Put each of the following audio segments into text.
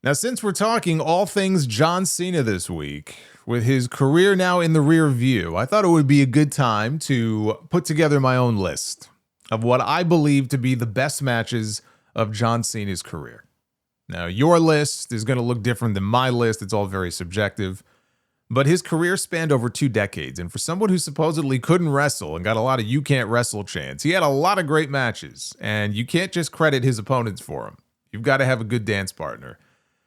Now, since we're talking all things John Cena this week, with his career now in the rear view, I thought it would be a good time to put together my own list of what I believe to be the best matches of John Cena's career. Now, your list is going to look different than my list. It's all very subjective. But his career spanned over 2 decades, and for someone who supposedly couldn't wrestle and got a lot of "you can't wrestle" chants, he had a lot of great matches, and you can't just credit his opponents for him. You've got to have a good dance partner.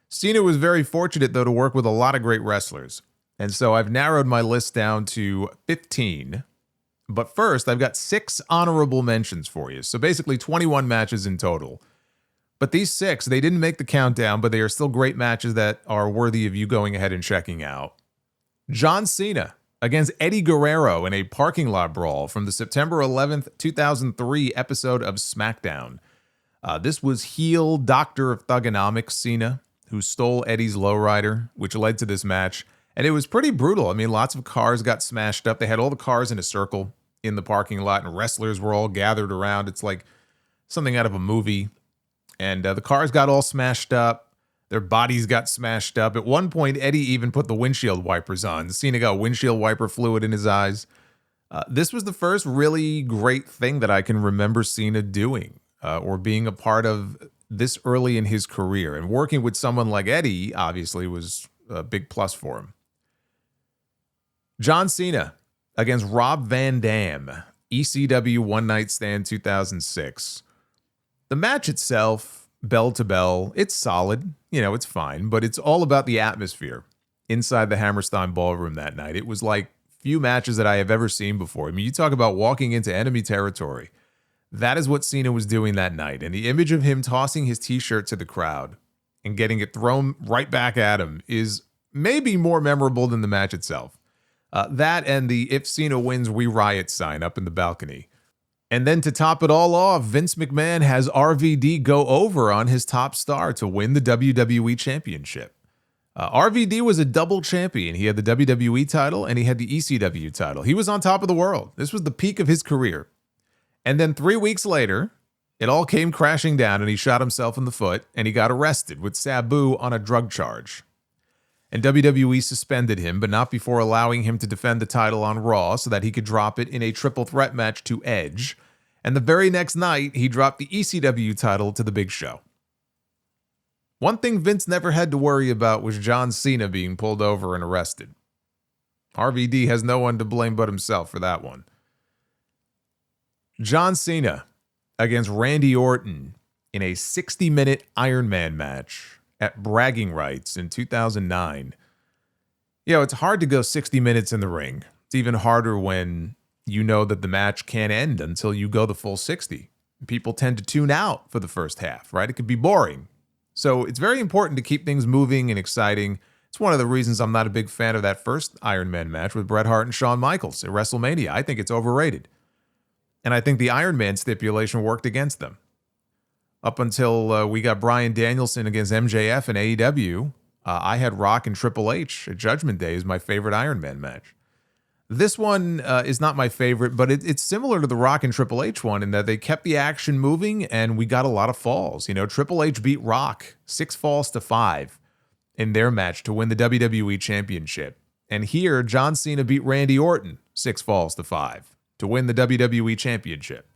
Cena was very fortunate, though, to work with a lot of great wrestlers, and so I've narrowed my list down to 15. But first, I've got 6 honorable mentions for you, so basically 21 matches in total. But these 6, they didn't make the countdown, but they are still great matches that are worthy of you going ahead and checking out. John Cena against Eddie Guerrero in a parking lot brawl from the September 11th, 2003 episode of SmackDown. This was heel Doctor of Thugonomics Cena, who stole Eddie's lowrider, which led to this match. And it was pretty brutal. I mean, lots of cars got smashed up. They had all the cars in a circle in the parking lot, and wrestlers were all gathered around. It's like something out of a movie. And the cars got all smashed up. Their bodies got smashed up. At one point, Eddie even put the windshield wipers on. Cena got windshield wiper fluid in his eyes. This was the first really great thing that I can remember Cena doing or being a part of this early in his career. And working with someone like Eddie, obviously, was a big plus for him. John Cena against Rob Van Dam, ECW One Night Stand 2006. The match itself, bell to bell, it's solid. It's fine, but it's all about the atmosphere inside the Hammerstein Ballroom that night. It was like few matches that I have ever seen before. I mean, you talk about walking into enemy territory. That is what Cena was doing that night. And the image of him tossing his t-shirt to the crowd and getting it thrown right back at him is maybe more memorable than the match itself. That and the "If Cena wins, we riot" sign up in the balcony. And then to top it all off, Vince McMahon has RVD go over on his top star to win the WWE Championship. RVD was a double champion. He had the WWE title and he had the ECW title. He was on top of the world. This was the peak of his career. And then 3 weeks later, it all came crashing down and he shot himself in the foot and he got arrested with Sabu on a drug charge. And WWE suspended him, but not before allowing him to defend the title on Raw so that he could drop it in a triple threat match to Edge. And the very next night, he dropped the ECW title to the Big Show. One thing Vince never had to worry about was John Cena being pulled over and arrested. RVD has no one to blame but himself for that one. John Cena against Randy Orton in a 60-minute Iron Man match at Bragging Rights in 2009. It's hard to go 60 minutes in the ring. It's even harder when you know that the match can't end until you go the full 60. People tend to tune out for the first half, right? It could be boring. So it's very important to keep things moving and exciting. It's one of the reasons I'm not a big fan of that first Iron Man match with Bret Hart and Shawn Michaels at WrestleMania. I think it's overrated. And I think the Iron Man stipulation worked against them. Up until we got Bryan Danielson against MJF in AEW, I had Rock and Triple H at Judgment Day as my favorite Iron Man match. This one is not my favorite, but it's similar to the Rock and Triple H one in that they kept the action moving and we got a lot of falls. Triple H beat Rock 6 falls to 5 in their match to win the WWE Championship. And here, John Cena beat Randy Orton 6 falls to 5 to win the WWE Championship.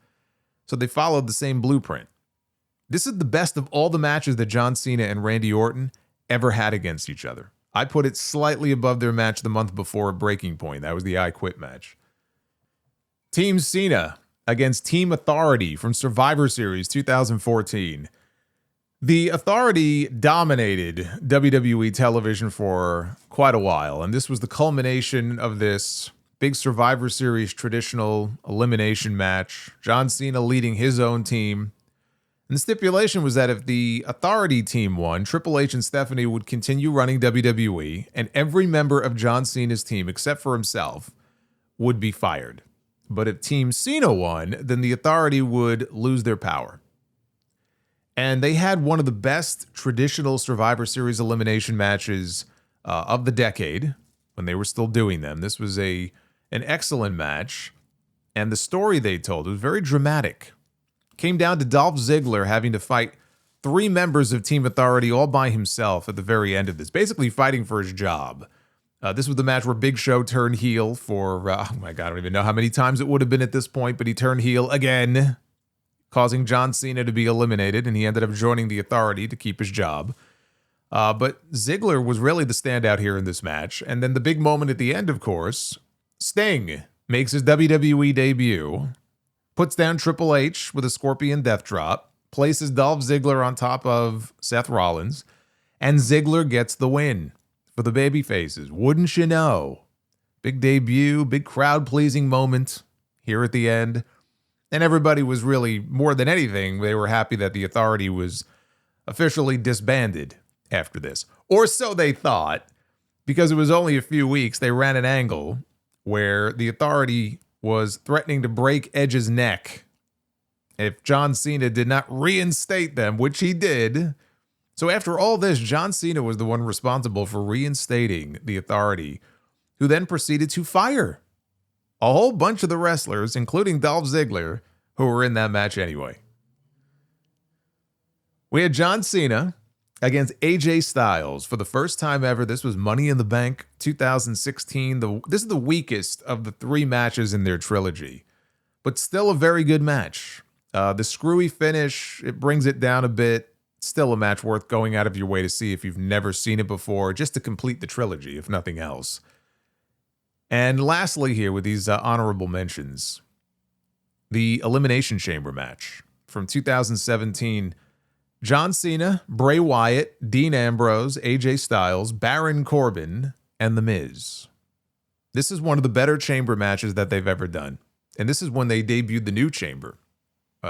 So they followed the same blueprint. This is the best of all the matches that John Cena and Randy Orton ever had against each other. I put it slightly above their match the month before at Breaking Point. That was the I Quit match. Team Cena against Team Authority from Survivor Series 2014. The Authority dominated WWE television for quite a while, and this was the culmination of this big Survivor Series traditional elimination match. John Cena leading his own team. And the stipulation was that if the Authority team won, Triple H and Stephanie would continue running WWE, and every member of John Cena's team, except for himself, would be fired. But if Team Cena won, then the Authority would lose their power. And they had one of the best traditional Survivor Series elimination matches of the decade when they were still doing them. This was an excellent match, and the story they told was very dramatic. Came down to Dolph Ziggler having to fight 3 members of Team Authority all by himself at the very end of this, basically fighting for his job. This was the match where Big Show turned heel for, oh my God, I don't even know how many times it would have been at this point, but he turned heel again, causing John Cena to be eliminated, and he ended up joining the Authority to keep his job. But Ziggler was really the standout here in this match. And then the big moment at the end, of course, Sting makes his WWE debut, puts down Triple H with a Scorpion Death Drop, places Dolph Ziggler on top of Seth Rollins, and Ziggler gets the win for the babyfaces. Wouldn't you know? Big debut, big crowd-pleasing moment here at the end. And everybody was really, more than anything, they were happy that the Authority was officially disbanded after this. Or so they thought, because it was only a few weeks. They ran an angle where the Authority was threatening to break Edge's neck if John Cena did not reinstate them, which he did. So after all this, John Cena was the one responsible for reinstating the Authority, who then proceeded to fire a whole bunch of the wrestlers, including Dolph Ziggler, who were in that match anyway. We had John Cena against AJ Styles for the first time ever. This was Money in the Bank 2016. This is the weakest of the 3 matches in their trilogy, but still a very good match. The screwy finish, it brings it down a bit. Still a match worth going out of your way to see if you've never seen it before, just to complete the trilogy, if nothing else. And lastly here with these honorable mentions, the Elimination Chamber match from 2017. John Cena, Bray Wyatt, Dean Ambrose, AJ Styles, Baron Corbin, and The Miz. This is one of the better chamber matches that they've ever done. And this is when they debuted the new chamber,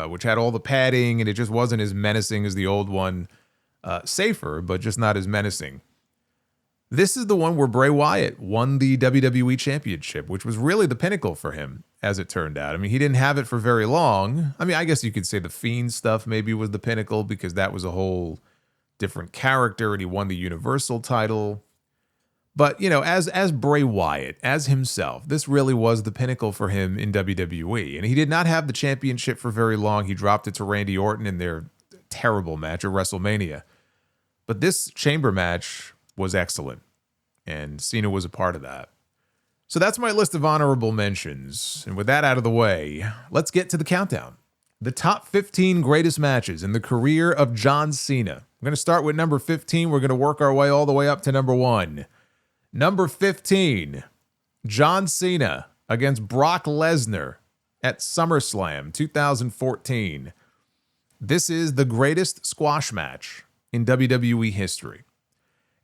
which had all the padding, and it just wasn't as menacing as the old one. Safer, but just not as menacing. This is the one where Bray Wyatt won the WWE Championship, which was really the pinnacle for him, as it turned out. I mean, he didn't have it for very long. I mean, I guess you could say the Fiend stuff maybe was the pinnacle because that was a whole different character, and he won the Universal title. But, you know, as Bray Wyatt, as himself, this really was the pinnacle for him in WWE. And he did not have the championship for very long. He dropped it to Randy Orton in their terrible match at WrestleMania. But this chamber match was excellent, and Cena was a part of that. So that's my list of honorable mentions. And with that out of the way, let's get to the countdown. The top 15 greatest matches in the career of John Cena. I'm going to start with number 15. We're going to work our way all the way up to number 1. Number 15, John Cena against Brock Lesnar at SummerSlam 2014. This is the greatest squash match in WWE history.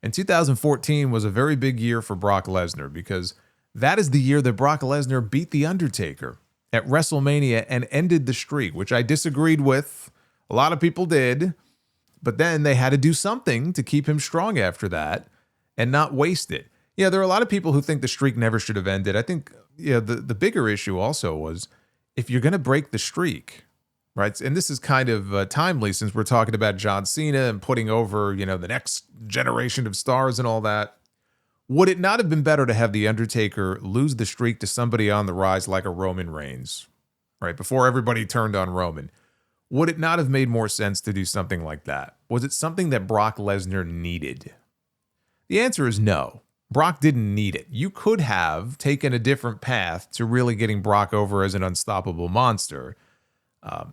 And 2014 was a very big year for Brock Lesnar because that is the year that Brock Lesnar beat The Undertaker at WrestleMania and ended the streak, which I disagreed with. A lot of people did. But then they had to do something to keep him strong after that and not waste it. Yeah, there are a lot of people who think the streak never should have ended. I think the bigger issue also was if you're going to break the streak, right? And this is kind of timely since we're talking about John Cena and putting over, the next generation of stars and all that. Would it not have been better to have The Undertaker lose the streak to somebody on the rise like a Roman Reigns, right? Before everybody turned on Roman. Would it not have made more sense to do something like that? Was it something that Brock Lesnar needed? The answer is no. Brock didn't need it. You could have taken a different path to really getting Brock over as an unstoppable monster.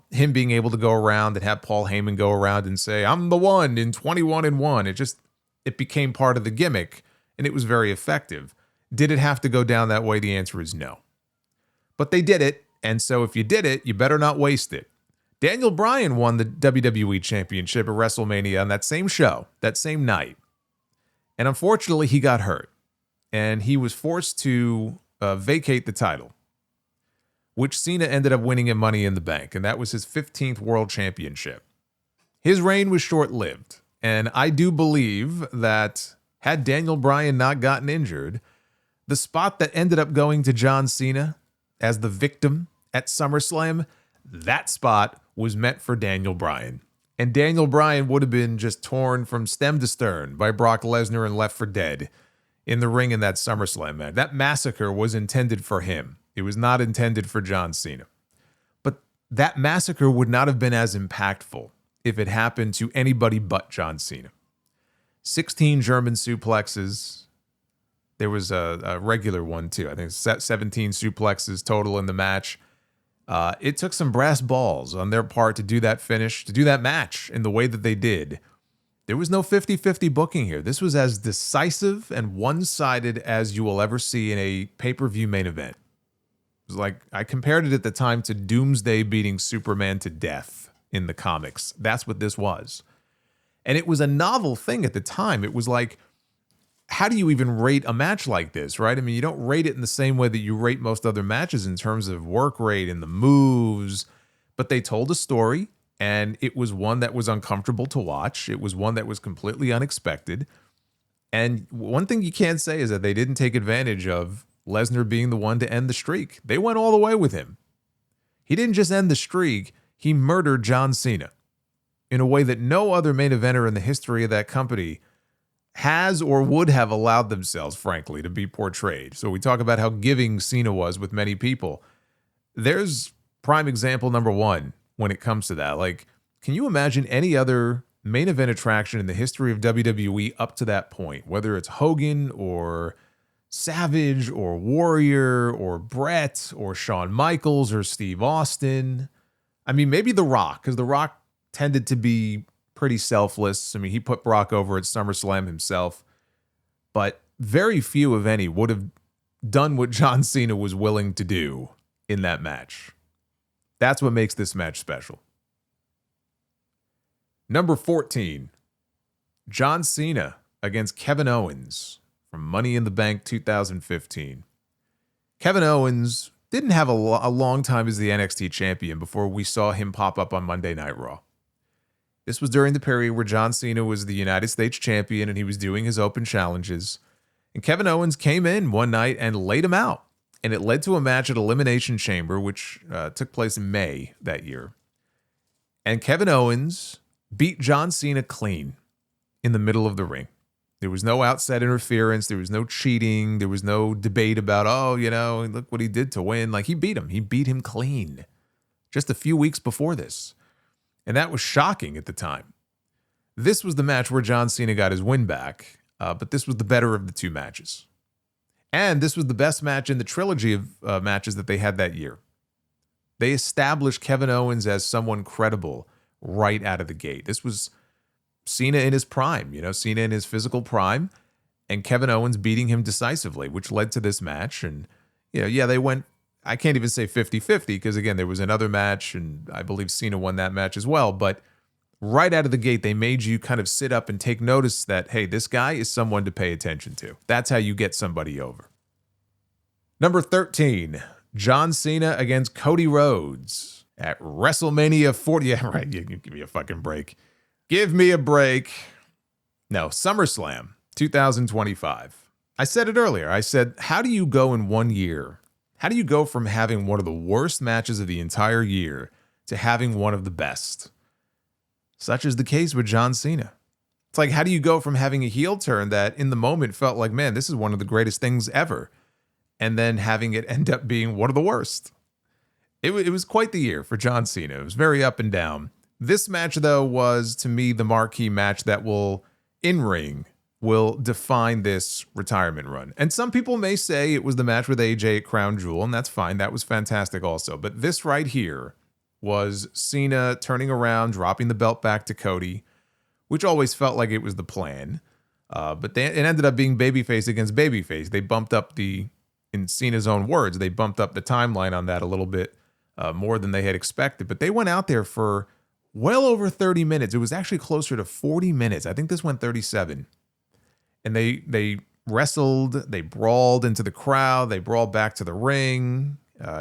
Him being able to go around and have Paul Heyman go around and say, I'm the one in 21-1. It became part of the gimmick, and it was very effective. Did it have to go down that way? The answer is no. But they did it, and so if you did it, you better not waste it. Daniel Bryan won the WWE Championship at WrestleMania on that same show, that same night. And unfortunately, he got hurt, and he was forced to vacate the title, which Cena ended up winning in Money in the Bank, and that was his 15th World Championship. His reign was short-lived, and I do believe that had Daniel Bryan not gotten injured, the spot that ended up going to John Cena as the victim at SummerSlam, that spot was meant for Daniel Bryan. And Daniel Bryan would have been just torn from stem to stern by Brock Lesnar and left for dead in the ring in that SummerSlam match. That massacre was intended for him. It was not intended for John Cena. But that massacre would not have been as impactful if it happened to anybody but John Cena. 16 German suplexes. There was a regular one, too. I think 17 suplexes total in the match. It took some brass balls on their part to do that finish, to do that match in the way that they did. There was no 50-50 booking here. This was as decisive and one-sided as you will ever see in a pay-per-view main event. It was like, I compared it at the time to Doomsday beating Superman to death in the comics. That's what this was. And it was a novel thing at the time. It was like, how do you even rate a match like this, right? I mean, you don't rate it in the same way that you rate most other matches in terms of work rate and the moves, but they told a story, and it was one that was uncomfortable to watch. It was one that was completely unexpected. And one thing you can't say is that they didn't take advantage of Lesnar being the one to end the streak. They went all the way with him. He didn't just end the streak, he murdered John Cena in a way that no other main eventer in the history of that company has or would have allowed themselves, frankly, to be portrayed. So we talk about how giving Cena was with many people. There's prime example number one when it comes to that. Like, can you imagine any other main event attraction in the history of WWE up to that point, whether it's Hogan or Savage or Warrior or Brett or Shawn Michaels or Steve Austin? I mean, maybe The Rock, because The Rock tended to be pretty selfless. I mean, he put Brock over at SummerSlam himself, but very few, if any, would have done what John Cena was willing to do in that match. That's what makes this match special. Number 14, John Cena against Kevin Owens from Money in the Bank 2015. Kevin Owens didn't have a long time as the NXT champion before we saw him pop up on Monday Night Raw. This was during the period where John Cena was the United States champion and he was doing his open challenges. And Kevin Owens came in one night and laid him out. And it led to a match at Elimination Chamber, which took place in May that year. And Kevin Owens beat John Cena clean in the middle of the ring. There was no outside interference. There was no cheating. There was no debate about, oh, you know, look what he did to win. Like, he beat him. He beat him clean just a few weeks before this. And that was shocking at the time. This was the match where John Cena got his win back, but this was the better of the two matches. And this was the best match in the trilogy of matches that they had that year. They established Kevin Owens as someone credible right out of the gate. This was Cena in his prime, you know, Cena in his physical prime, and Kevin Owens beating him decisively, which led to this match. And, you know, yeah, they went, I can't even say 50-50 because, again, there was another match, and I believe Cena won that match as well. But right out of the gate, they made you kind of sit up and take notice that, hey, this guy is someone to pay attention to. That's how you get somebody over. Number 13, John Cena against Cody Rhodes at WrestleMania 40. Yeah, right. You give me a fucking break. Give me a break. No, SummerSlam 2025. I said it earlier. I said, how do you go in 1 year? How do you go from having one of the worst matches of the entire year to having one of the best? Such is the case with John Cena. It's like, how do you go from having a heel turn that in the moment felt like, man, this is one of the greatest things ever, and then having it end up being one of the worst? It was quite the year for John Cena. It was very up and down. This match, though, was, to me, the marquee match that will, in ring, will define this retirement run. And some people may say it was the match with AJ at Crown Jewel, and that's fine. That was fantastic also. But this right here was Cena turning around, dropping the belt back to Cody, which always felt like it was the plan. But it ended up being babyface against babyface. They bumped up in Cena's own words, they bumped up the timeline on that a little bit more than they had expected. But they went out there for well over 30 minutes. It was actually closer to 40 minutes. I think this went 37. And they wrestled, they brawled into the crowd, they brawled back to the ring.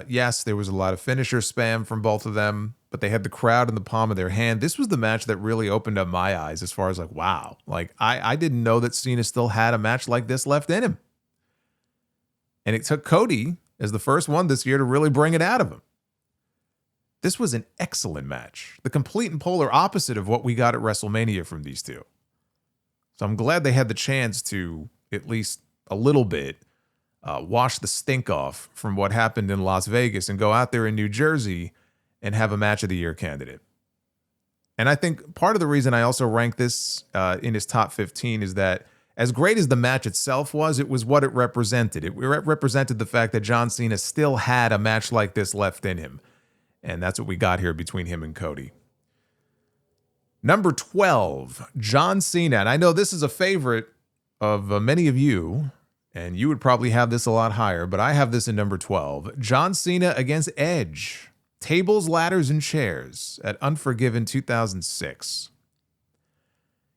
Yes, there was a lot of finisher spam from both of them, but they had the crowd in the palm of their hand. This was the match that really opened up my eyes as far as like, wow. Like, I didn't know that Cena still had a match like this left in him. And it took Cody as the first one this year to really bring it out of him. This was an excellent match. The complete and polar opposite of what we got at WrestleMania from these two. So I'm glad they had the chance to, at least a little bit, wash the stink off from what happened in Las Vegas and go out there in New Jersey and have a match of the year candidate. And I think part of the reason I also rank this in his top 15 is that as great as the match itself was, it was what it represented. It represented the fact that John Cena still had a match like this left in him. And that's what we got here between him and Cody. Number 12, John Cena. And I know this is a favorite of many of you, and you would probably have this a lot higher, but I have this in number 12. John Cena against Edge. Tables, ladders, and chairs at Unforgiven 2006.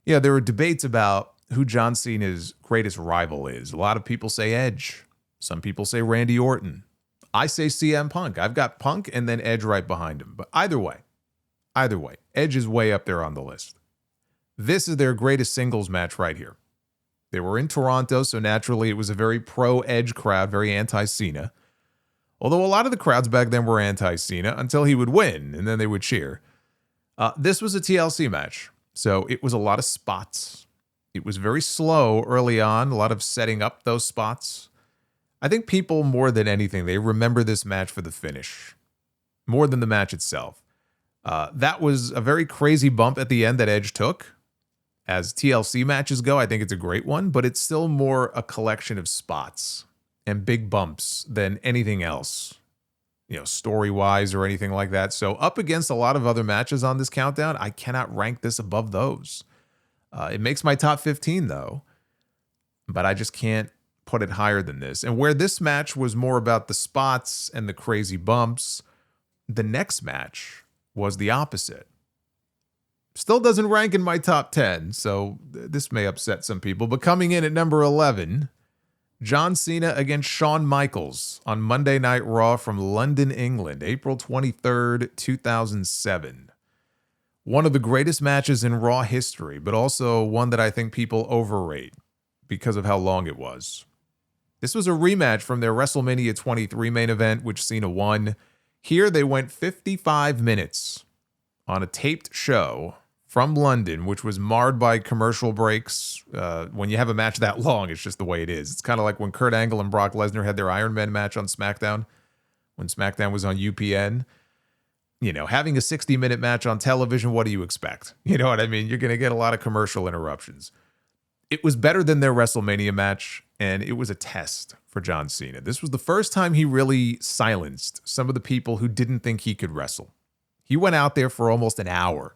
Yeah, there were debates about who John Cena's greatest rival is. A lot of people say Edge. Some people say Randy Orton. I say CM Punk. I've got Punk and then Edge right behind him. But either way, Edge is way up there on the list. This is their greatest singles match right here. They were in Toronto, so naturally it was a very pro-Edge crowd, very anti-Cena. Although a lot of the crowds back then were anti-Cena until he would win, and then they would cheer. This was a TLC match, so it was a lot of spots. It was very slow early on, a lot of setting up those spots. I think people, more than anything, they remember this match for the finish, more than the match itself. That was a very crazy bump at the end that Edge took. As TLC matches go, I think it's a great one, but it's still more a collection of spots and big bumps than anything else, story-wise or anything like that. So up against a lot of other matches on this countdown, I cannot rank this above those. It makes my top 15, though, but I just can't put it higher than this. And where this match was more about the spots and the crazy bumps, the next match was the opposite. Still doesn't rank in my top 10, so this may upset some people, but coming in at number 11... John Cena against Shawn Michaels on Monday Night Raw from London, England, April 23rd, 2007. One of the greatest matches in Raw history, but also one that I think people overrate because of how long it was. This was a rematch from their WrestleMania 23 main event, which Cena won. Here they went 55 minutes on a taped show from London, which was marred by commercial breaks. When you have a match that long, it's just the way it is. It's kind of like when Kurt Angle and Brock Lesnar had their Iron Man match on SmackDown, when SmackDown was on UPN. Having a 60-minute match on television, what do you expect? You know what I mean? You're going to get a lot of commercial interruptions. It was better than their WrestleMania match, and it was a test for John Cena. This was the first time he really silenced some of the people who didn't think he could wrestle. He went out there for almost an hour,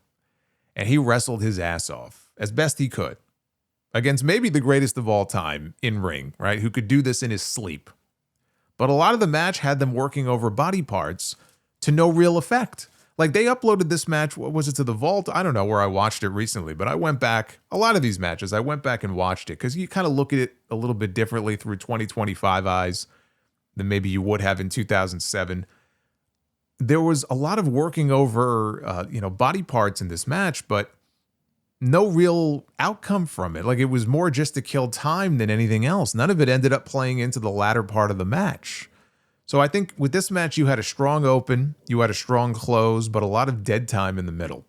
and he wrestled his ass off as best he could against maybe the greatest of all time in ring, right? Who could do this in his sleep. But a lot of the match had them working over body parts to no real effect. Like they uploaded this match, what was it, to the Vault? I don't know where I watched it recently, but I went back, a lot of these matches, I went back and watched it because you kind of look at it a little bit differently through 2025 eyes than maybe you would have in 2007. There was a lot of working over, body parts in this match, but no real outcome from it. Like it was more just to kill time than anything else. None of it ended up playing into the latter part of the match. So I think with this match, you had a strong open, you had a strong close, but a lot of dead time in the middle.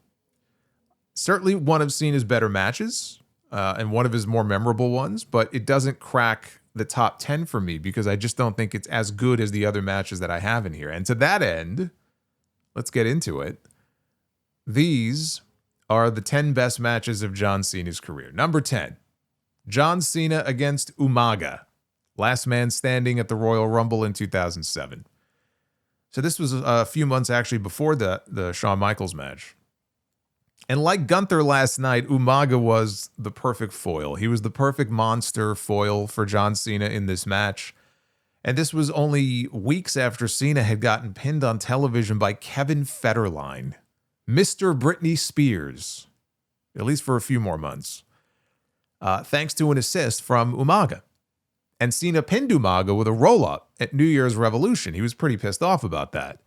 Certainly one of Cena's better matches and one of his more memorable ones, but it doesn't crack the top 10 for me because I just don't think it's as good as the other matches that I have in here. And to that end, let's get into it. These are the 10 best matches of John Cena's career. Number 10, John Cena against Umaga. Last man standing at the Royal Rumble in 2007. So this was a few months actually before the Shawn Michaels match. And like Gunther last night, Umaga was the perfect foil. He was the perfect monster foil for John Cena in this match. And this was only weeks after Cena had gotten pinned on television by Kevin Federline, Mr. Britney Spears, at least for a few more months, thanks to an assist from Umaga. And Cena pinned Umaga with a roll-up at New Year's Revolution. He was pretty pissed off about that.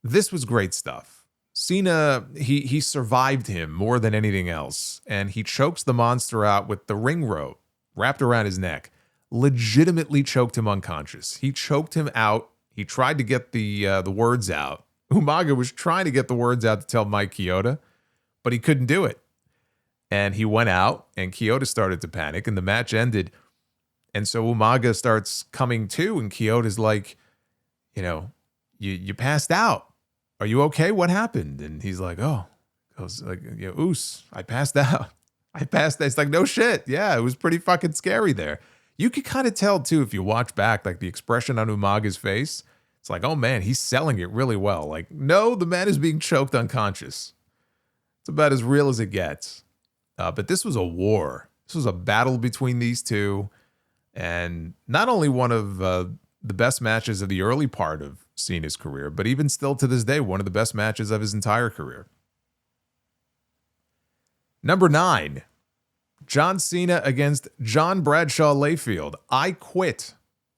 This was great stuff. Cena, he survived him more than anything else, and he chokes the monster out with the ring rope wrapped around his neck. Legitimately choked him unconscious. He choked him out. He tried to get the words out. Umaga was trying to get the words out to tell Mike Chioda, but he couldn't do it. And he went out, and Chioda started to panic, and the match ended. And so Umaga starts coming to, and Chioda's like, you passed out. Are you okay? What happened? And he's like, oh, I was like, oos, I passed out. I passed out. It's like, no shit. Yeah, it was pretty fucking scary there. You could kind of tell, too, if you watch back, like the expression on Umaga's face. It's like, oh, man, he's selling it really well. Like, no, the man is being choked unconscious. It's about as real as it gets. But this was a war. This was a battle between these two. And not only one of the best matches of the early part of Cena's career, but even still to this day, one of the best matches of his entire career. Number 9, John Cena against John Bradshaw Layfield. I Quit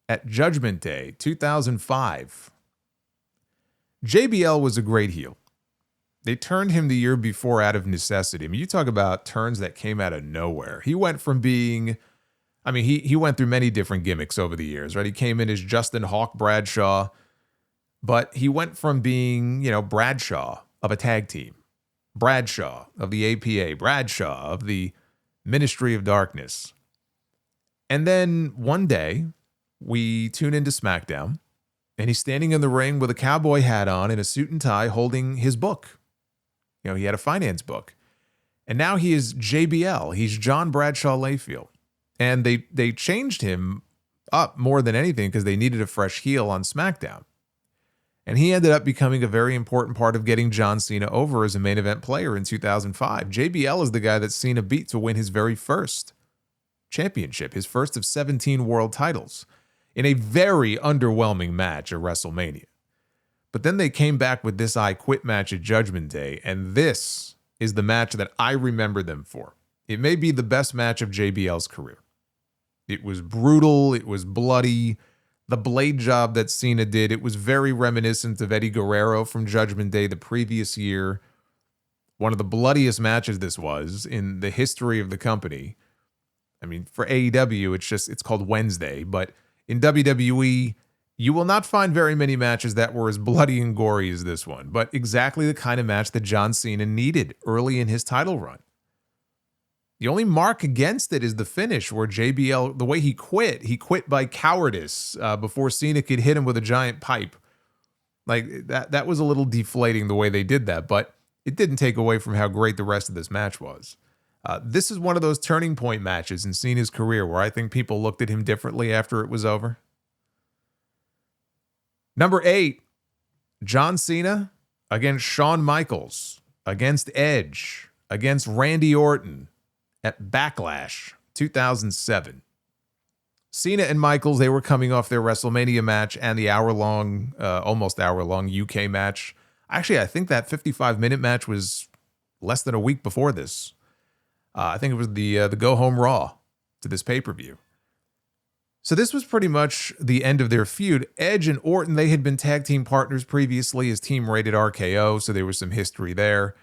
at Judgment Day 2005. JBL was a great heel. They turned him the year before out of necessity. I mean, you talk about turns that came out of nowhere. He went from being, I mean, he went through many different gimmicks over the years, right? He came in as Justin Hawk Bradshaw, but he went from being, Bradshaw of a tag team, Bradshaw of the APA, Bradshaw of the Ministry of Darkness. And then one day, we tune into SmackDown, and he's standing in the ring with a cowboy hat on and a suit and tie holding his book. He had a finance book. And now he is JBL. He's John Bradshaw Layfield. And they changed him up more than anything because they needed a fresh heel on SmackDown. And he ended up becoming a very important part of getting John Cena over as a main event player in 2005. JBL is the guy that Cena beat to win his very first championship, his first of 17 world titles, in a very underwhelming match at WrestleMania. But then they came back with this I Quit match at Judgment Day, and this is the match that I remember them for. It may be the best match of JBL's career. It was brutal, it was bloody. The blade job that Cena did, it was very reminiscent of Eddie Guerrero from Judgment Day the previous year. One of the bloodiest matches this was in the history of the company. I mean, for AEW, it's called Wednesday, but in WWE, you will not find very many matches that were as bloody and gory as this one, but exactly the kind of match that John Cena needed early in his title run. The only mark against it is the finish where JBL, the way he quit by cowardice before Cena could hit him with a giant pipe. Like that was a little deflating the way they did that, but it didn't take away from how great the rest of this match was. This is one of those turning point matches in Cena's career where I think people looked at him differently after it was over. Number 8, John Cena against Shawn Michaels, against Edge, against Randy Orton at Backlash 2007. Cena and Michaels, they were coming off their WrestleMania match and the almost hour-long UK match. Actually, I think that 55-minute match was less than a week before this. I think it was the Go Home Raw to this pay-per-view. So this was pretty much the end of their feud. Edge and Orton, they had been tag team partners previously as Team Rated RKO, so there was some history there.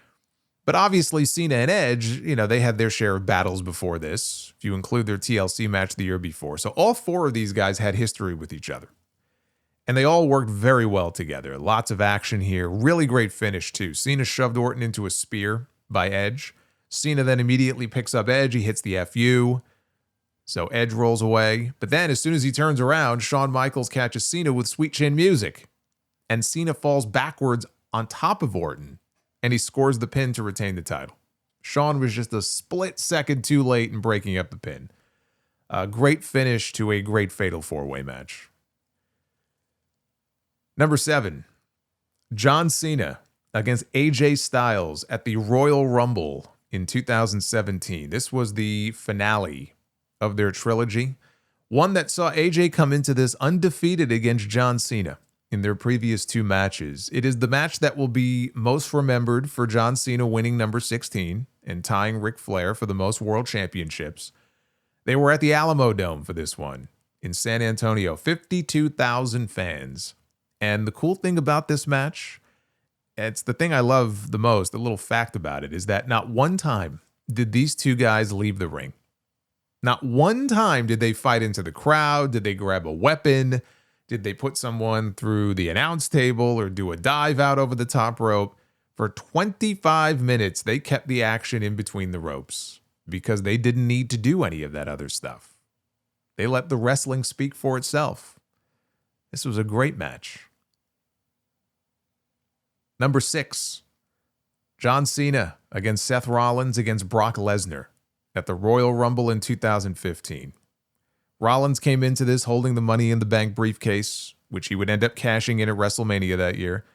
But obviously, Cena and Edge, they had their share of battles before this, if you include their TLC match the year before. So all 4 of these guys had history with each other. And they all worked very well together. Lots of action here. Really great finish, too. Cena shoved Orton into a spear by Edge. Cena then immediately picks up Edge. He hits the FU. So Edge rolls away. But then as soon as he turns around, Shawn Michaels catches Cena with Sweet Chin Music. And Cena falls backwards on top of Orton. And he scores the pin to retain the title. Shawn was just a split second too late in breaking up the pin. A great finish to a great fatal 4-way match. Number 7, John Cena against AJ Styles at the Royal Rumble in 2017. This was the finale of their trilogy. One that saw AJ come into this undefeated against John Cena in their previous 2 matches. It is the match that will be most remembered for John Cena winning number 16 and tying Ric Flair for the most world championships. They were at the Alamo Dome for this one in San Antonio, 52,000 fans. And the cool thing about this match, it's the thing I love the most, the little fact about it, is that not one time did these 2 guys leave the ring. Not one time did they fight into the crowd, did they grab a weapon, did they put someone through the announce table or do a dive out over the top rope. For 25 minutes, they kept the action in between the ropes because they didn't need to do any of that other stuff. They let the wrestling speak for itself. This was a great match. Number 6, John Cena against Seth Rollins against Brock Lesnar at the Royal Rumble in 2015. Rollins came into this holding the Money in the Bank briefcase, which he would end up cashing in at WrestleMania that year.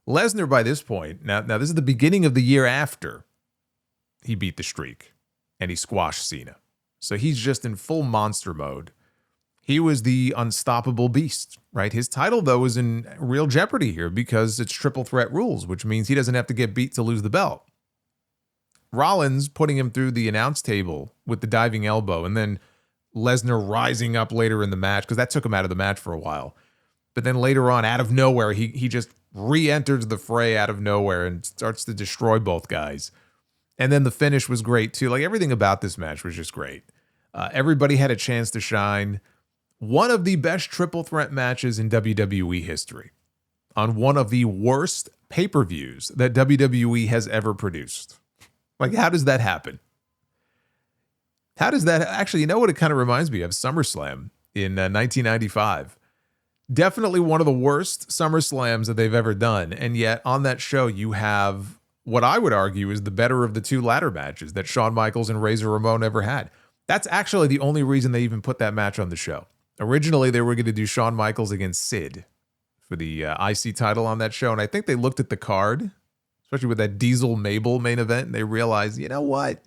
Lesnar, by this point, now this is the beginning of the year after he beat the streak and he squashed Cena. So he's just in full monster mode. He was the unstoppable beast, right? His title, though, is in real jeopardy here because it's triple threat rules, which means he doesn't have to get beat to lose the belt. Rollins putting him through the announce table with the diving elbow, and then Lesnar rising up later in the match, because that took him out of the match for a while. But then later on, out of nowhere, he just re-enters the fray out of nowhere and starts to destroy both guys. And then the finish was great, too. Like, everything about this match was just great. Everybody had a chance to shine. One of the best triple threat matches in WWE history on one of the worst pay-per-views that WWE has ever produced. Like, how does that happen? How does that actually, you know what it kind of reminds me of? SummerSlam in 1995. Definitely one of the worst SummerSlams that they've ever done. And yet on that show, you have what I would argue is the better of the two ladder matches that Shawn Michaels and Razor Ramon ever had. That's actually the only reason they even put that match on the show. Originally, they were going to do Shawn Michaels against Sid for the IC title on that show. And I think they looked at the card, especially with that Diesel Mabel main event, and they realized, you know what?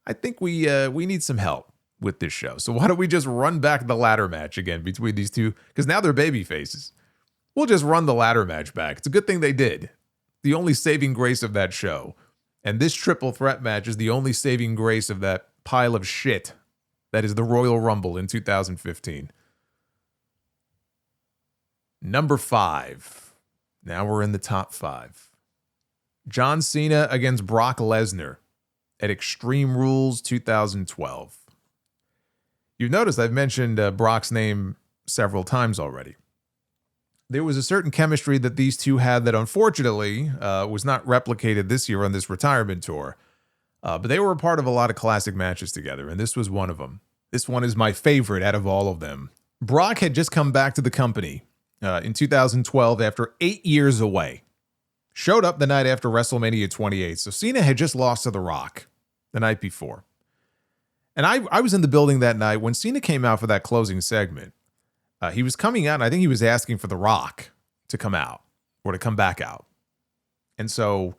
I think we need some help with this show. So why don't we just run back the ladder match again between these two? Because now they're baby faces. We'll just run the ladder match back. It's a good thing they did. The only saving grace of that show. And this triple threat match is the only saving grace of that pile of shit that is the Royal Rumble in 2015. Number 5. Now we're in the top 5. John Cena against Brock Lesnar at Extreme Rules 2012. You've noticed I've mentioned Brock's name several times already. There was a certain chemistry that these two had that unfortunately was not replicated this year on this retirement tour. But they were a part of a lot of classic matches together, and this was one of them. This one is my favorite out of all of them. Brock had just come back to the company in 2012 after 8 years away. Showed up the night after WrestleMania 28. So Cena had just lost to The Rock the night before. And I was in the building that night when Cena came out for that closing segment. He was coming out, and I think he was asking for The Rock to come out or to come back out. And so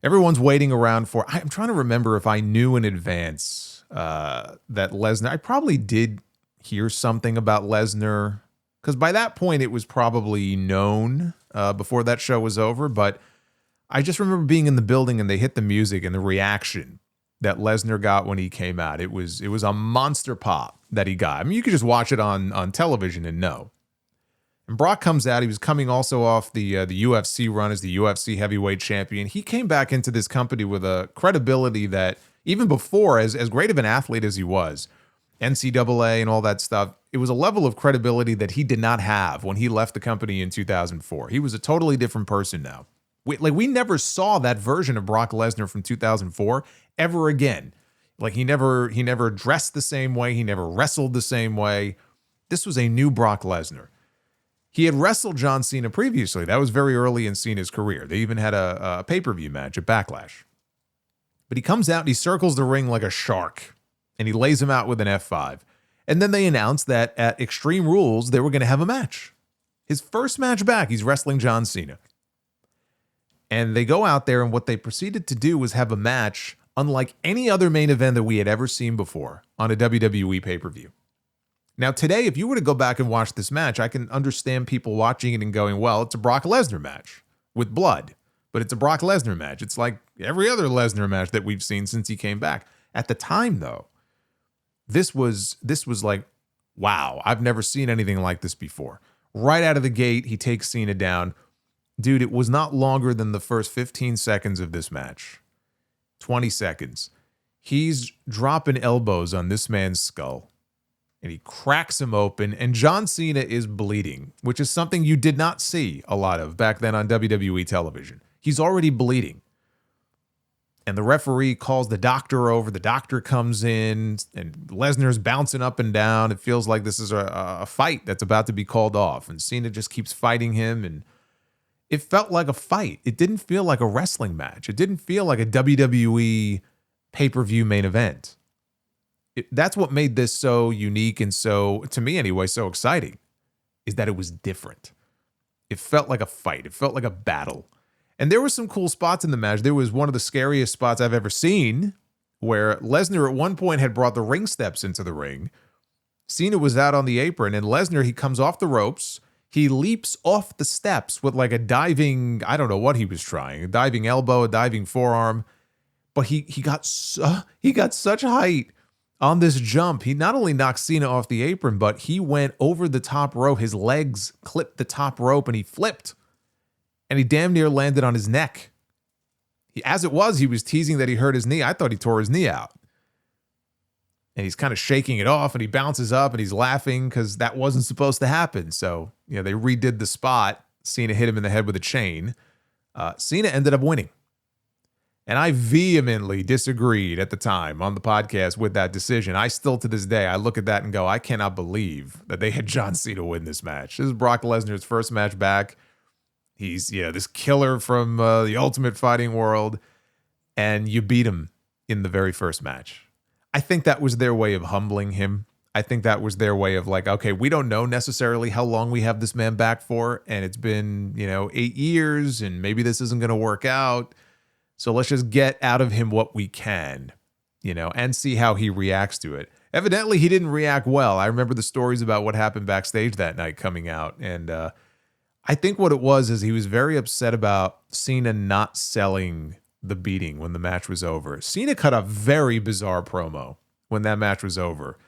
everyone's waiting around for, I'm trying to remember if I knew in advance that Lesnar, I probably did hear something about Lesnar, because by that point it was probably known before that show was over. But I just remember being in the building and they hit the music and the reaction that Lesnar got when he came out. It was a monster pop that he got. I mean, you could just watch it on television and know. And Brock comes out. He was coming also off the UFC run as the UFC heavyweight champion. He came back into this company with a credibility that even before, as great of an athlete as he was, NCAA and all that stuff, it was a level of credibility that he did not have when he left the company in 2004. He was a totally different person now. We never saw that version of Brock Lesnar from 2004 ever again. Like he never dressed the same way. He never wrestled the same way. This was a new Brock Lesnar. He had wrestled John Cena previously. That was very early in Cena's career. They even had a pay-per-view match at Backlash. But he comes out and he circles the ring like a shark, and he lays him out with an F5. And then they announced that at Extreme Rules, they were going to have a match. His first match back, he's wrestling John Cena. And they go out there, and what they proceeded to do was have a match unlike any other main event that we had ever seen before on a WWE pay-per-view. Now, today, if you were to go back and watch this match, I can understand people watching it and going, well, it's a Brock Lesnar match with blood, but it's a Brock Lesnar match. It's like every other Lesnar match that we've seen since he came back. At the time, though, this was like, wow, I've never seen anything like this before. Right out of the gate, he takes Cena down. Dude, it was not longer than the first 15 seconds of this match. 20 seconds. He's dropping elbows on this man's skull, and he cracks him open, and John Cena is bleeding, which is something you did not see a lot of back then on WWE television. He's already bleeding. And the referee calls the doctor over. The doctor comes in, and Lesnar's bouncing up and down. It feels like this is a fight that's about to be called off, and Cena just keeps fighting him, and it felt like a fight. It didn't feel like a wrestling match. It didn't feel like a WWE pay-per-view main event. That's what made this so unique and so, to me anyway, so exciting, is that it was different. It felt like a fight. It felt like a battle. And there were some cool spots in the match. There was one of the scariest spots I've ever seen where Lesnar at one point had brought the ring steps into the ring. Cena was out on the apron, and Lesnar, he comes off the ropes. He leaps off the steps with like a diving, I don't know what he was trying, a diving elbow, a diving forearm. But he got such height on this jump. He not only knocked Cena off the apron, but he went over the top rope. His legs clipped the top rope and he flipped. And he damn near landed on his neck. As it was, he was teasing that he hurt his knee. I thought he tore his knee out. And he's kind of shaking it off and he bounces up and he's laughing because that wasn't supposed to happen. So, they redid the spot. Cena hit him in the head with a chain. Cena ended up winning. And I vehemently disagreed at the time on the podcast with that decision. I still, to this day, I look at that and go, I cannot believe that they had John Cena win this match. This is Brock Lesnar's first match back. He's, this killer from the Ultimate Fighting world. And you beat him in the very first match. I think that was their way of humbling him. I think that was their way of like, okay, we don't know necessarily how long we have this man back for. And it's been, 8 years and maybe this isn't going to work out. So let's just get out of him what we can, and see how he reacts to it. Evidently, he didn't react well. I remember the stories about what happened backstage that night coming out. And I think what it was is he was very upset about Cena not selling the beating when the match was over. Cena cut a very bizarre promo when that match was over,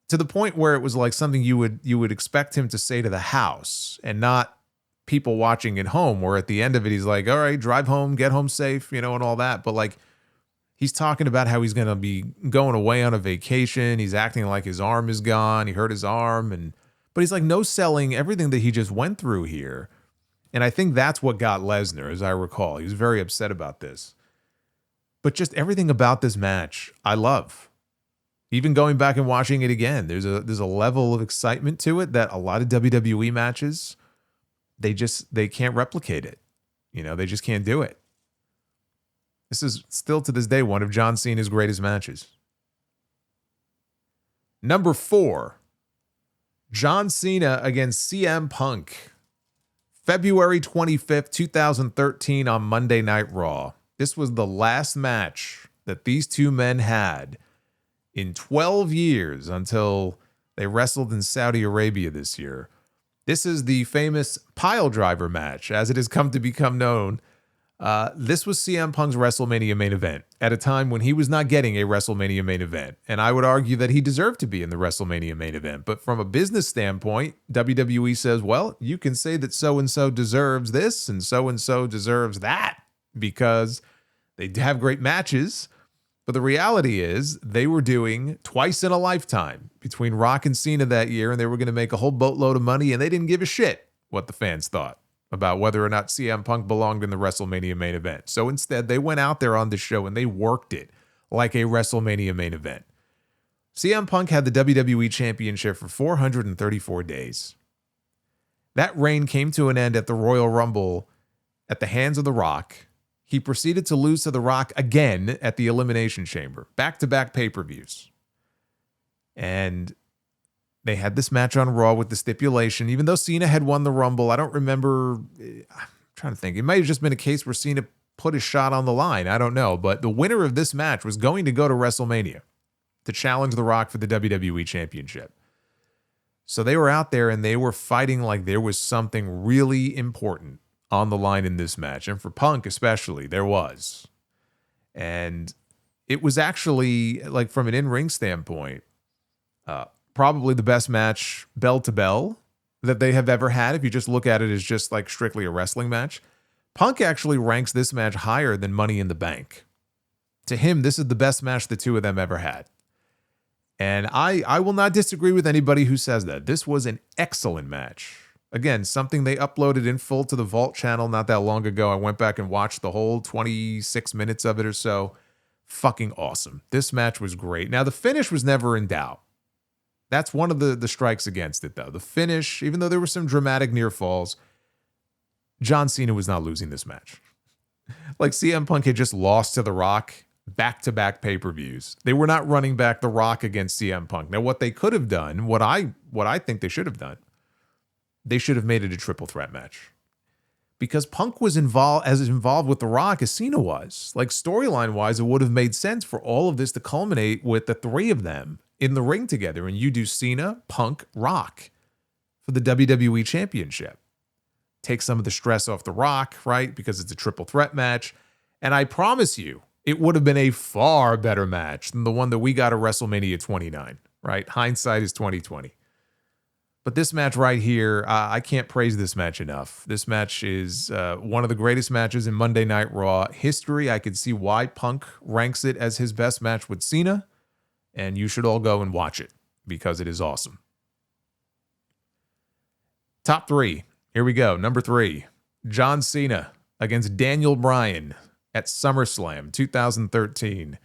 to the point where it was like something you would expect him to say to the house and not people watching at home, where at the end of it, he's like, all right, drive home, get home safe, and all that. But like, he's talking about how he's going to be going away on a vacation. He's acting like his arm is gone. He hurt his arm. But he's like, no selling everything that he just went through here. And I think that's what got Lesnar, as I recall. He was very upset about this. But just everything about this match, I love. Even going back and watching it again, there's a level of excitement to it that a lot of WWE matches, they can't replicate it. They just can't do it. This is still to this day one of John Cena's greatest matches. Number 4, John Cena against CM Punk. February 25th, 2013 on Monday Night Raw. This was the last match that these two men had in 12 years until they wrestled in Saudi Arabia this year. This is the famous pile driver match, as it has come to become known. This was CM Punk's WrestleMania main event at a time when he was not getting a WrestleMania main event. And I would argue that he deserved to be in the WrestleMania main event. But from a business standpoint, WWE says, well, you can say that so-and-so deserves this and so-and-so deserves that because they have great matches. But the reality is they were doing twice in a lifetime between Rock and Cena that year, and they were going to make a whole boatload of money, and they didn't give a shit what the fans thought about whether or not CM Punk belonged in the WrestleMania main event. So instead, they went out there on the show and they worked it like a WrestleMania main event. CM Punk had the WWE Championship for 434 days. That reign came to an end at the Royal Rumble at the hands of The Rock. He proceeded to lose to The Rock again at the Elimination Chamber, back-to-back pay-per-views. And they had this match on Raw with the stipulation, even though Cena had won the Rumble, I don't remember, I'm trying to think, it might have just been a case where Cena put his shot on the line, I don't know, but the winner of this match was going to go to WrestleMania to challenge The Rock for the WWE Championship. So they were out there and they were fighting like there was something really important on the line in this match. And for Punk especially, there was. And it was actually, like from an in-ring standpoint, probably the best match bell to bell that they have ever had. If you just look at it as just like strictly a wrestling match, Punk actually ranks this match higher than Money in the Bank. To him, this is the best match the two of them ever had. And I will not disagree with anybody who says that. This was an excellent match. Again, something they uploaded in full to the Vault channel not that long ago. I went back and watched the whole 26 minutes of it or so. Fucking awesome. This match was great. Now, the finish was never in doubt. That's one of the strikes against it, though. The finish, even though there were some dramatic near falls, John Cena was not losing this match. Like CM Punk had just lost to The Rock back-to-back pay-per-views. They were not running back The Rock against CM Punk. Now, what they could have done, what I think they should have done, they should have made it a triple threat match. Because Punk was involved with The Rock as Cena was. Like, storyline-wise, it would have made sense for all of this to culminate with the three of them in the ring together. And you do Cena, Punk, Rock for the WWE Championship. Take some of the stress off The Rock, right? Because it's a triple threat match. And I promise you, it would have been a far better match than the one that we got at WrestleMania 29, right? Hindsight is 2020. But this match right here, I can't praise this match enough. This match is one of the greatest matches in Monday Night Raw history. I could see why Punk ranks it as his best match with Cena. And you should all go and watch it because it is awesome. Top three. Here we go. Number 3, John Cena against Daniel Bryan at SummerSlam 2013.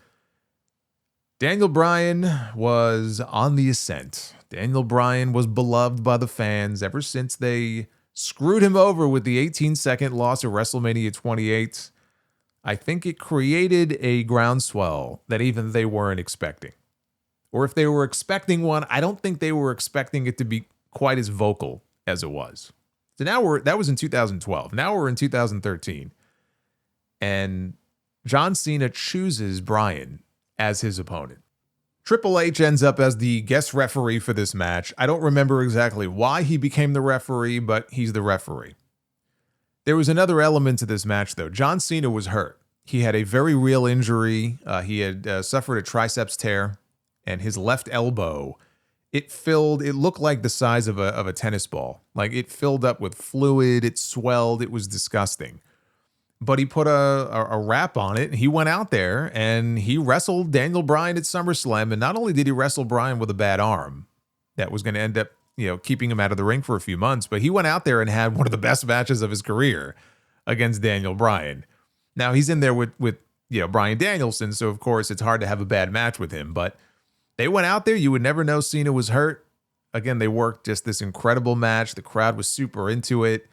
Daniel Bryan was on the ascent. Daniel Bryan was beloved by the fans ever since they screwed him over with the 18-second loss at WrestleMania 28. I think it created a groundswell that even they weren't expecting. Or if they were expecting one, I don't think they were expecting it to be quite as vocal as it was. So now that was in 2012. Now we're in 2013. And John Cena chooses Bryan as his opponent. Triple H ends up as the guest referee for this match. I don't remember exactly why he became the referee, but he's the referee. There was another element to this match, though. John Cena was hurt. He had a very real injury. He had suffered a triceps tear, and his left elbow, it looked like the size of a tennis ball. Like, it filled up with fluid, it swelled, it was disgusting. But he put a wrap on it. He went out there and he wrestled Daniel Bryan at SummerSlam. And not only did he wrestle Bryan with a bad arm that was going to end up, keeping him out of the ring for a few months, but he went out there and had one of the best matches of his career against Daniel Bryan. Now he's in there with Bryan Danielson, so of course it's hard to have a bad match with him. But they went out there. You would never know Cena was hurt. Again, they worked just this incredible match. The crowd was super into it.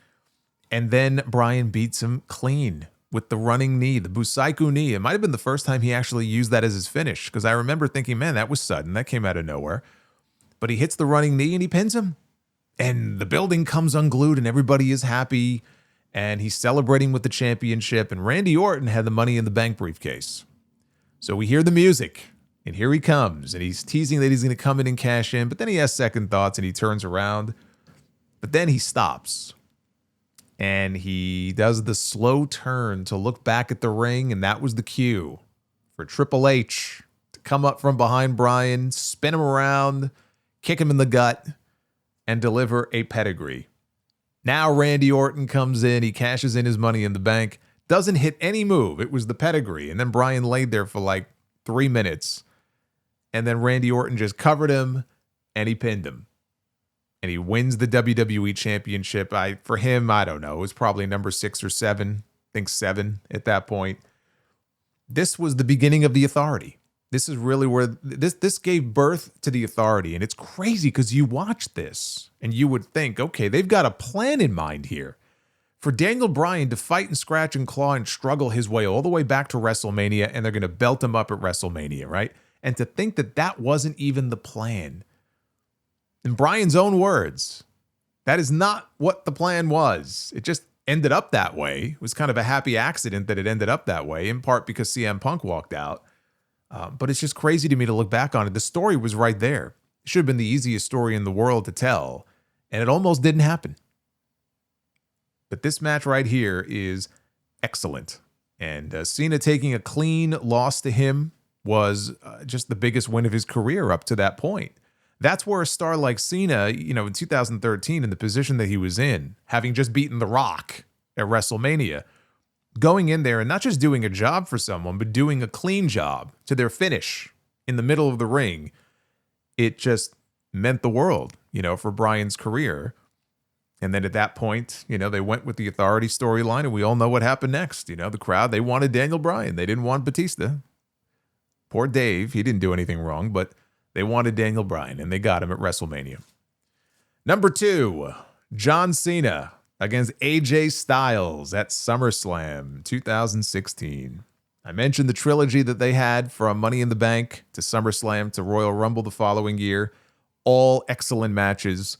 And then Bryan beats him clean with the running knee, the Busaiku knee. It might have been the first time he actually used that as his finish, because I remember thinking, man, that was sudden. That came out of nowhere. But he hits the running knee and he pins him. And the building comes unglued and everybody is happy. And he's celebrating with the championship. And Randy Orton had the Money in the Bank briefcase. So we hear the music. And here he comes. And he's teasing that he's going to come in and cash in. But then he has second thoughts and he turns around. But then he stops. And he does the slow turn to look back at the ring, and that was the cue for Triple H to come up from behind Bryan, spin him around, kick him in the gut, and deliver a pedigree. Now Randy Orton comes in, he cashes in his Money in the Bank, doesn't hit any move. It was the pedigree, and then Bryan laid there for like 3 minutes, and then Randy Orton just covered him, and he pinned him. And he wins the WWE Championship. For him, I don't know. It was probably number 6 or 7. I think 7 at that point. This was the beginning of the Authority. This is really where this gave birth to the Authority. And it's crazy because you watch this and you would think, okay, they've got a plan in mind here. For Daniel Bryan to fight and scratch and claw and struggle his way all the way back to WrestleMania, and they're going to belt him up at WrestleMania, right? And to think that that wasn't even the plan. In Bryan's own words, that is not what the plan was. It just ended up that way. It was kind of a happy accident that it ended up that way, in part because CM Punk walked out. But it's just crazy to me to look back on it. The story was right there. It should have been the easiest story in the world to tell, and it almost didn't happen. But this match right here is excellent. And Cena taking a clean loss to him was just the biggest win of his career up to that point. That's where a star like Cena, in 2013, in the position that he was in, having just beaten The Rock at WrestleMania, going in there and not just doing a job for someone, but doing a clean job to their finish in the middle of the ring, it just meant the world, for Bryan's career. And then at that point, they went with the Authority storyline, and we all know what happened next. The crowd, they wanted Daniel Bryan. They didn't want Batista. Poor Dave, he didn't do anything wrong, but they wanted Daniel Bryan, and they got him at WrestleMania. Number 2, John Cena against AJ Styles at SummerSlam 2016. I mentioned the trilogy that they had from Money in the Bank to SummerSlam to Royal Rumble the following year. All excellent matches.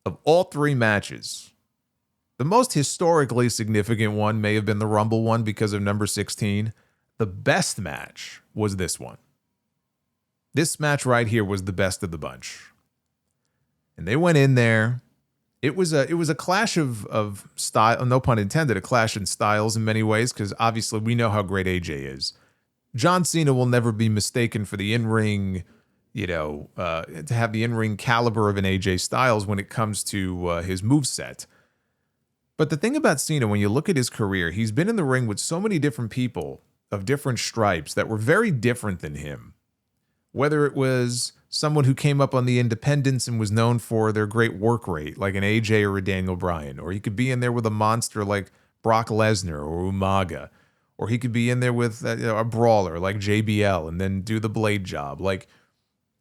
Of all three matches, the most historically significant one may have been the Rumble one because of number 16. The best match was this one. This match right here was the best of the bunch. And they went in there. It was a clash of style, no pun intended, a clash in styles in many ways, because obviously we know how great AJ is. John Cena will never be mistaken for the in-ring, to have the in-ring caliber of an AJ Styles when it comes to his moveset. But the thing about Cena, when you look at his career, he's been in the ring with so many different people of different stripes that were very different than him. Whether it was someone who came up on the independents and was known for their great work rate, like an AJ or a Daniel Bryan, or he could be in there with a monster like Brock Lesnar or Umaga, or he could be in there with a brawler like JBL and then do the blade job. Like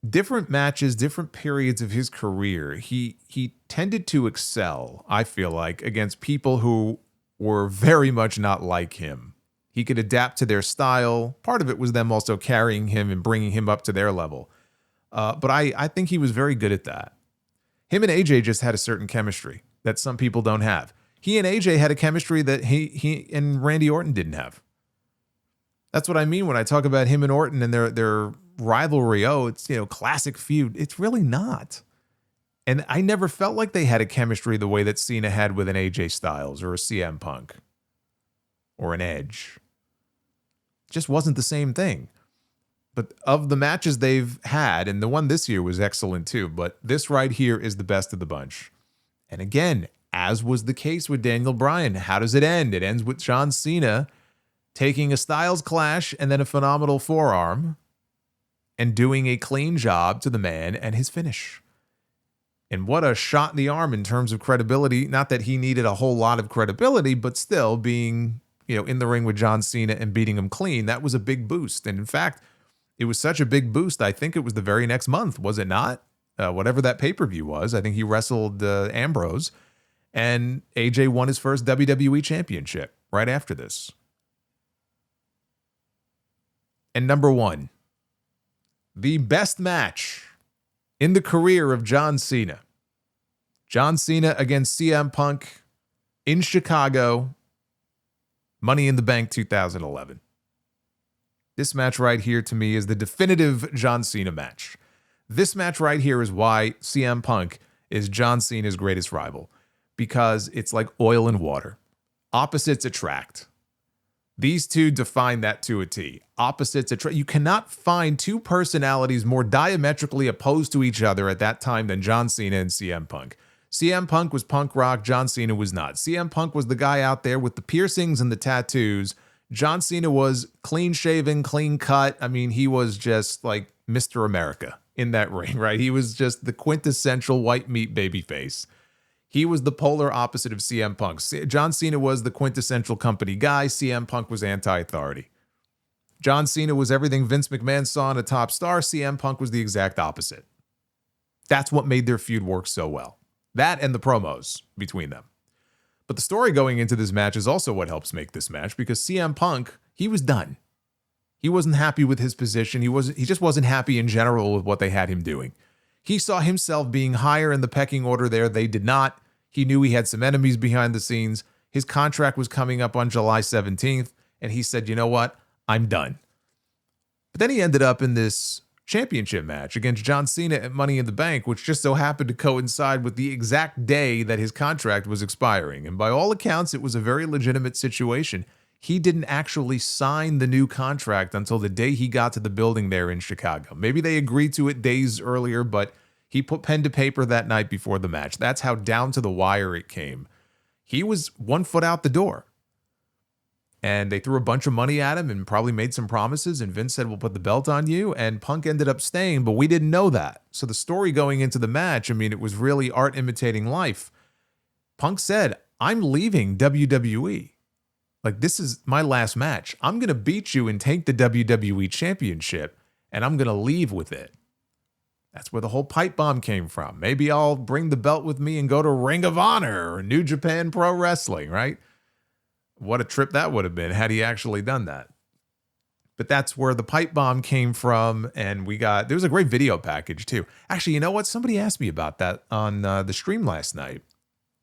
different matches, different periods of his career, he tended to excel, I feel like, against people who were very much not like him. He could adapt to their style. Part of it was them also carrying him and bringing him up to their level. But I think he was very good at that. Him and AJ just had a certain chemistry that some people don't have. He and AJ had a chemistry that he and Randy Orton didn't have. That's what I mean when I talk about him and Orton and their rivalry. Oh, it's, classic feud. It's really not. And I never felt like they had a chemistry the way that Cena had with an AJ Styles or a CM Punk or an Edge. Just wasn't the same thing. But of the matches they've had, and the one this year was excellent too, but this right here is the best of the bunch. And again, as was the case with Daniel Bryan, how does it end? It ends with John Cena taking a Styles clash and then a phenomenal forearm and doing a clean job to the man and his finish. And what a shot in the arm in terms of credibility. Not that he needed a whole lot of credibility, but still being, in the ring with John Cena and beating him clean, that was a big boost. And in fact, it was such a big boost, I think it was the very next month, was it not? Whatever that pay-per-view was, I think he wrestled Ambrose, and AJ won his first WWE championship right after this. And number one, the best match in the career of John Cena. John Cena against CM Punk in Chicago, Money in the Bank 2011. This match right here to me is the definitive John Cena match. This match right here is why CM Punk is John Cena's greatest rival, because it's like oil and water. Opposites attract. These two define that to a T. Opposites attract. You cannot find two personalities more diametrically opposed to each other at that time than John Cena and CM Punk. CM Punk was punk rock. John Cena was not. CM Punk was the guy out there with the piercings and the tattoos. John Cena was clean shaven, clean cut. I mean, he was just like Mr. America in that ring, right? He was just the quintessential white meat babyface. He was the polar opposite of CM Punk. John Cena was the quintessential company guy. CM Punk was anti-authority. John Cena was everything Vince McMahon saw in a top star. CM Punk was the exact opposite. That's what made their feud work so well. That and the promos between them. But the story going into this match is also what helps make this match, because CM Punk, he was done. He wasn't happy with his position. He just wasn't happy in general with what they had him doing. He saw himself being higher in the pecking order there. They did not. He knew he had some enemies behind the scenes. His contract was coming up on July 17th, and he said, you know what? I'm done. But then he ended up in this championship match against John Cena at Money in the Bank, which just so happened to coincide with the exact day that his contract was expiring. And by all accounts, it was a very legitimate situation. He didn't actually sign the new contract until the day he got to the building there in Chicago. Maybe they agreed to it days earlier, but he put pen to paper that night before the match. That's how down to the wire it came. He was 1 foot out the door. And they threw a bunch of money at him and probably made some promises. And Vince said, we'll put the belt on you. And Punk ended up staying, but we didn't know that. So the story going into the match, I mean, it was really art imitating life. Punk said, I'm leaving WWE. Like, this is my last match. I'm going to beat you and take the WWE championship, and I'm going to leave with it. That's where the whole pipe bomb came from. Maybe I'll bring the belt with me and go to Ring of Honor or New Japan Pro Wrestling, right? What a trip that would have been had he actually done that. But that's where the pipe bomb came from. And there was a great video package too. Actually, you know what? Somebody asked me about that on the stream last night.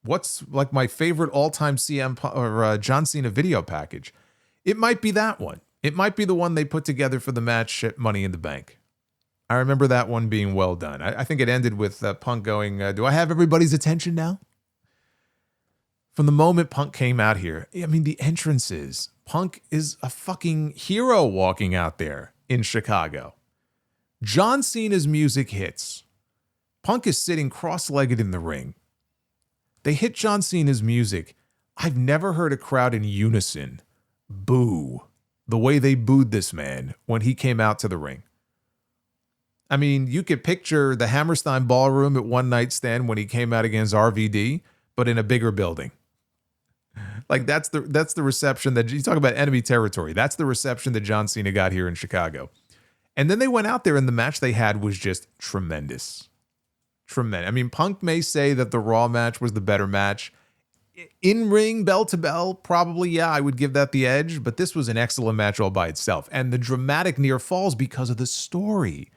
What's like my favorite all-time John Cena video package? It might be that one. It might be the one they put together for the match at Money in the Bank. I remember that one being well done. I think it ended with Punk going, do I have everybody's attention now? From the moment Punk came out here, I mean, the entrances. Punk is a fucking hero walking out there in Chicago. John Cena's music hits. Punk is sitting cross-legged in the ring. They hit John Cena's music. I've never heard a crowd in unison boo the way they booed this man when he came out to the ring. I mean, you could picture the Hammerstein Ballroom at One Night Stand when he came out against RVD, but in a bigger building. Like that's the reception that you talk about enemy territory. That's the reception that John Cena got here in Chicago. And then they went out there and the match they had was just tremendous. Tremendous. I mean, Punk may say that the Raw match was the better match. In ring, bell to bell, probably, yeah, I would give that the edge, but this was an excellent match all by itself. And the dramatic near falls because of the story.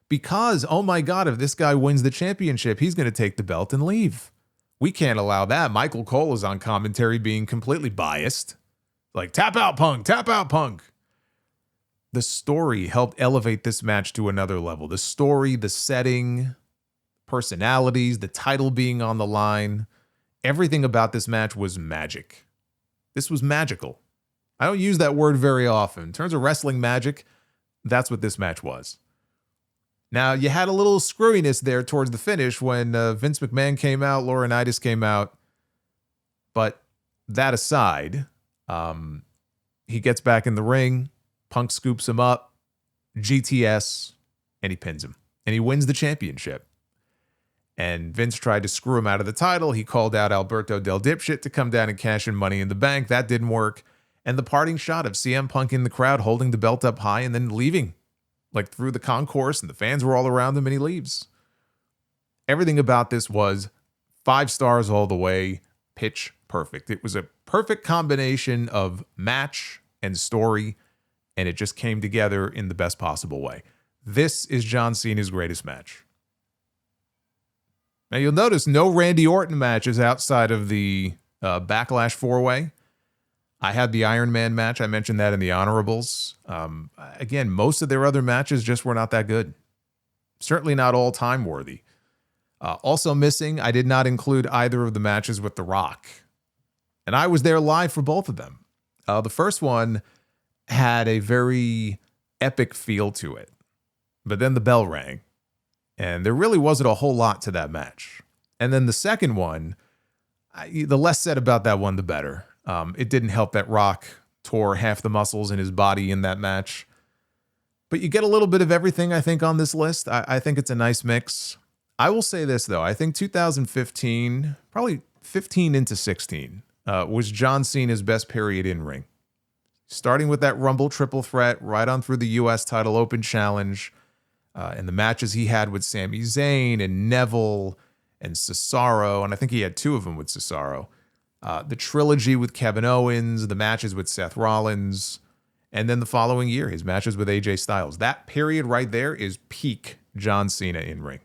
Because, oh my God, if this guy wins the championship, he's going to take the belt and leave. We can't allow that. Michael Cole is on commentary being completely biased. Like, tap out Punk, tap out Punk. The story helped elevate this match to another level. The story, the setting, personalities, the title being on the line. Everything about this match was magic. This was magical. I don't use that word very often. In terms of wrestling magic, that's what this match was. Now, you had a little screwiness there towards the finish when Vince McMahon came out, Laurinaitis came out. But that aside, he gets back in the ring. Punk scoops him up, GTS, and he pins him. And he wins the championship. And Vince tried to screw him out of the title. He called out Alberto Del Dipshit to come down and cash in Money in the Bank. That didn't work. And the parting shot of CM Punk in the crowd holding the belt up high and then leaving. Like through the concourse, and the fans were all around him, and he leaves. Everything about this was 5 stars all the way, pitch perfect. It was a perfect combination of match and story, and it just came together in the best possible way. This is John Cena's greatest match. Now, you'll notice no Randy Orton matches outside of the Backlash 4-way. I had the Iron Man match. I mentioned that in the honorables. Again, most of their other matches just were not that good. Certainly not all-time worthy. Also missing, I did not include either of the matches with The Rock. And I was there live for both of them. The first one had a very epic feel to it. But then the bell rang. And there really wasn't a whole lot to that match. And then the second one, the less said about that one, the better. It didn't help that Rock tore half the muscles in his body in that match. But you get a little bit of everything, I think, on this list. I think it's a nice mix. I will say this, though. I think 2015, probably 15 into 16, was John Cena's best period in ring. Starting with that Rumble triple threat, right on through the U.S. title open challenge, and the matches he had with Sami Zayn and Neville and Cesaro, and I think he had 2 of them with Cesaro. The trilogy with Kevin Owens, the matches with Seth Rollins, and then the following year, his matches with AJ Styles. That period right there is peak John Cena in ring.